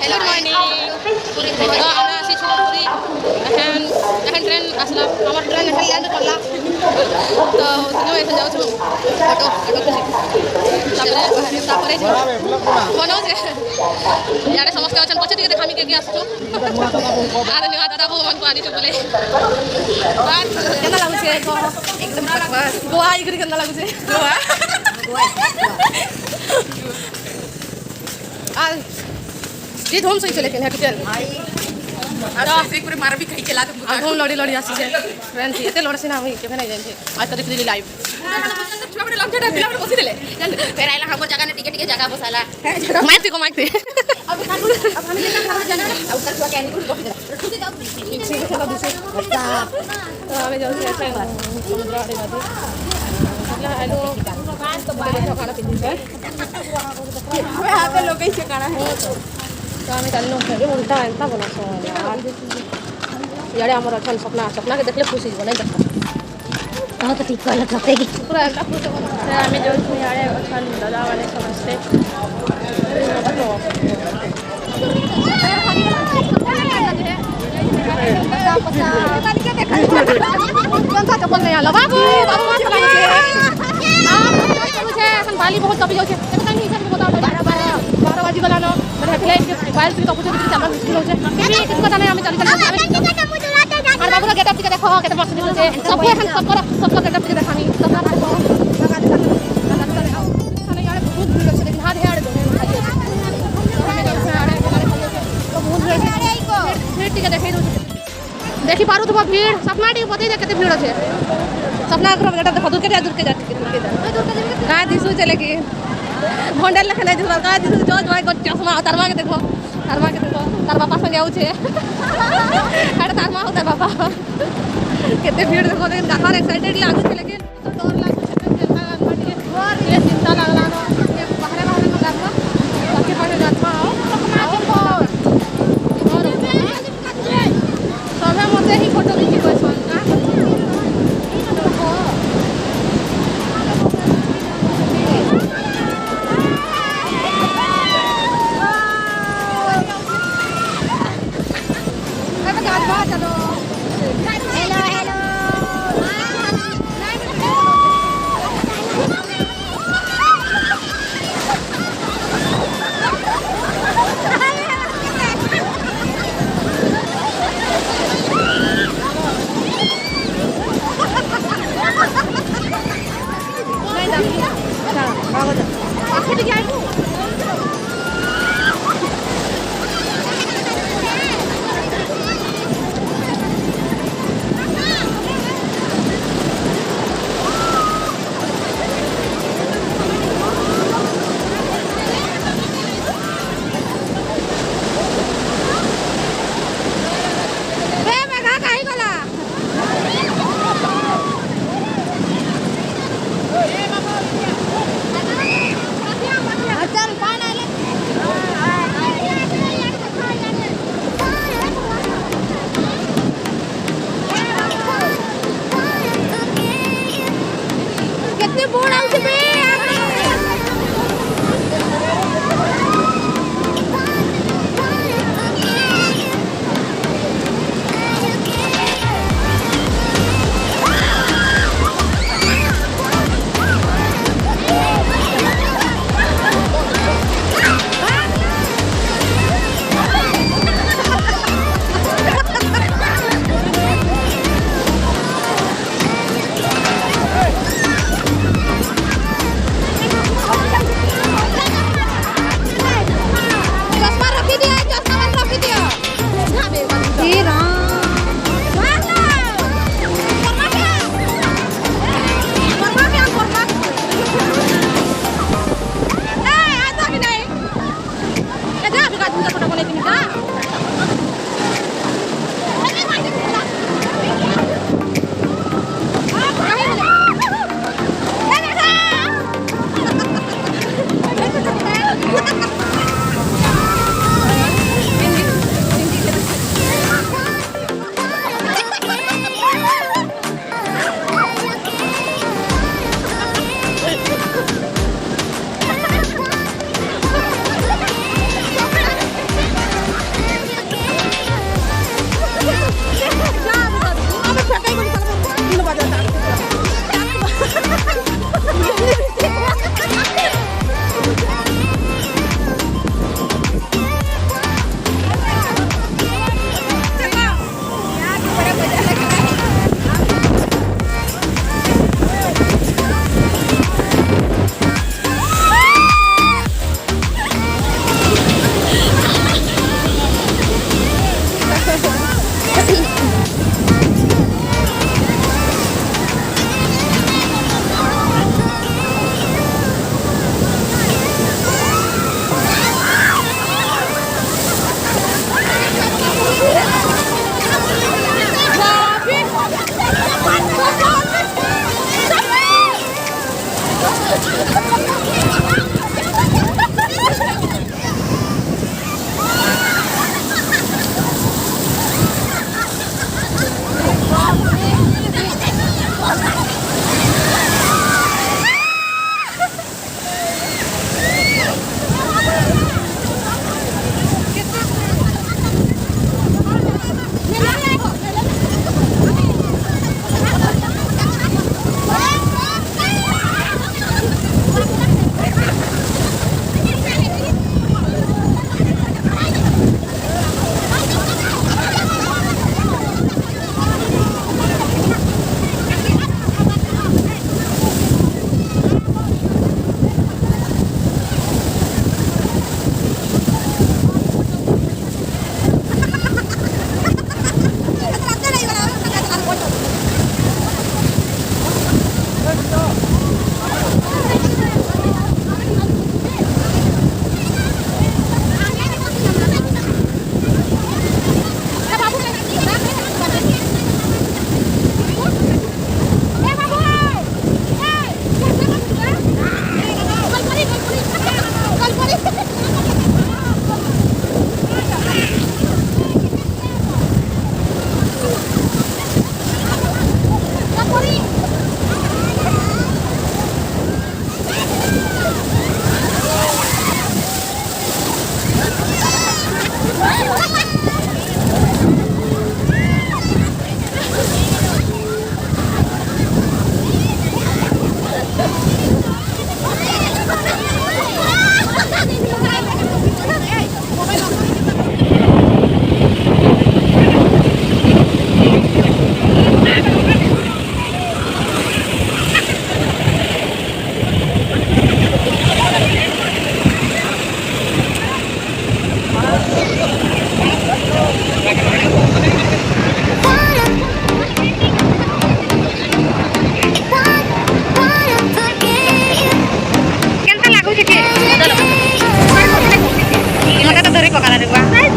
good morning আমরা আসিছু পুরি এখন train আসলা আমার ট্রেন এখন ল্যান্ড করলা তো তিনো এসে যাচ্ছু অটো তারপরে বনাও যে ইয়ারে সমস্ত আছেন পছে দিকে দেখামি কে আসছু আর নিয়া দাদা ভগবান को আনিছু বলে আর কেনা লাগুছে একদম বকবাস গোয়া ইগরি কেনা লাগুছে গোয়া আর जी धूम सही चले है किचन आज से पूरे मार भी खाई के ला तुम धूम लड़ी लड़ी आसी है फ्रेंड थी एते लड़सी ना होई के नहीं जान आज तो देख ली लाइव छुआ बड़े लंबे डा फिल्म बसी देले फिर आइला हमको जगह ने टिके टिके जगह बसाला माइक थी अब हम लेना खाना जाना अब कर छुआ कैनी कुछ बसी दे ठुके जाओ ठीक है चलो दूसरे तो हमें जाओ से समुद्र आड़े नदी मतलब हेलो तो बाहर खाना पीते हैं हमें यहाँ पे लोग कैसे खाना है तो हमें चलना है उल्टा एंता बना सो यार यारे हमार अच्छा सपना सपना के देखले खुशी हो नहीं देखो हां तो ठीक वाला सपेगी पूरा एंता खुश हो हमें जो यारे अच्छा दादा वाले समझते चप्पल नहीं आला बाबू बाबू मत लगे छे এখন বালি বহুত কপি যাচ্ছে এটা আমি হিসাব বতাও 12 বাজি গলা ন মানে হেলে মোবাইল থেকে কপি দিতে আমরা মুশকিল হচ্ছে আমি কিছু কথা নাই আমি চলি চলি আর বাবুরা গেটআপ থেকে দেখো কত মস্ত দিচ্ছে সব এখন সব গেটআপ থেকে দেখানি সব না দেখো সালে यार बहुत भीड़ है लेकिन हाथ यार दोने खाली हमें तो यार तो बहुत भीड़ है फिर टिके देखाई दो देखि पारो तो भीड़ सपना टिके पते दे कते भीड़ আছে सपना अगर बेटा देखो दूर के जा का दिसु चले की भंडार लखना दिसु का दिसु जो जो चश्मा तारमा के देखो तार बापा संगे आउ छे अरे तारमा हो तार बापा केते भीड़ देखो लेकिन गाहर एक्साइटेड लागु छे लेकिन डर लागु छे केतना माटी और ये चिंता लागला न ये बाहर में गामा बाकी पड़े जातमा आओ सबे मते ही फोटो खींची कोइसन का पकाएर देखवा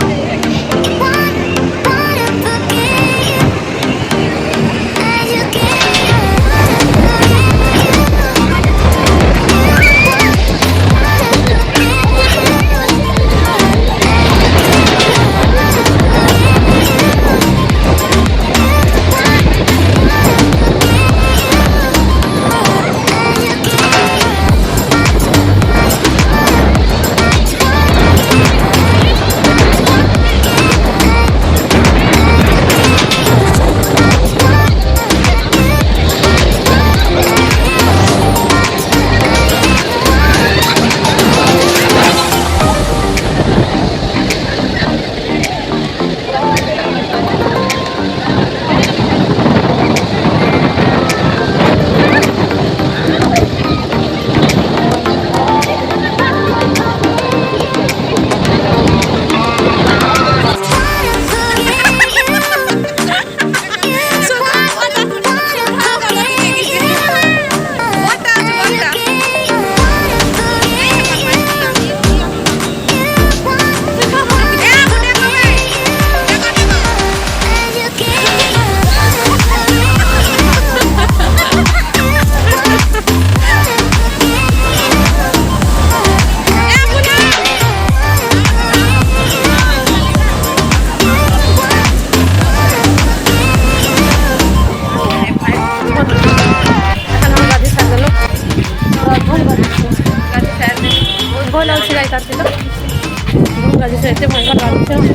एते भयंकर गाड़ी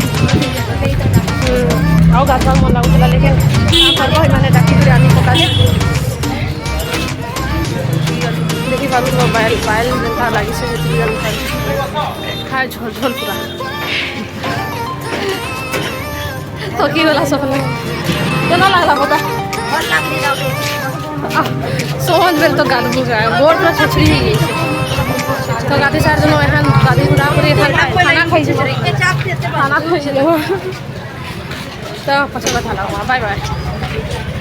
आउ गाछ मन लागुला लेकिन करब मैंने डाकी बिरयानी पकाले देखी पारू मोबाइल पायल जेनता लगी से बिरयानी खाए झोल झोल पूरा तो की वाला सब केना लागला पता सोहन बेल तो गाल बुझा बोर्ड पर छछड़ी ही गई तो गाड़ी सार जनो एहन गाड़ी घुरा पूरी खाना खाइ छै खाना खाइ छै तो पछवा थाला बाय बाय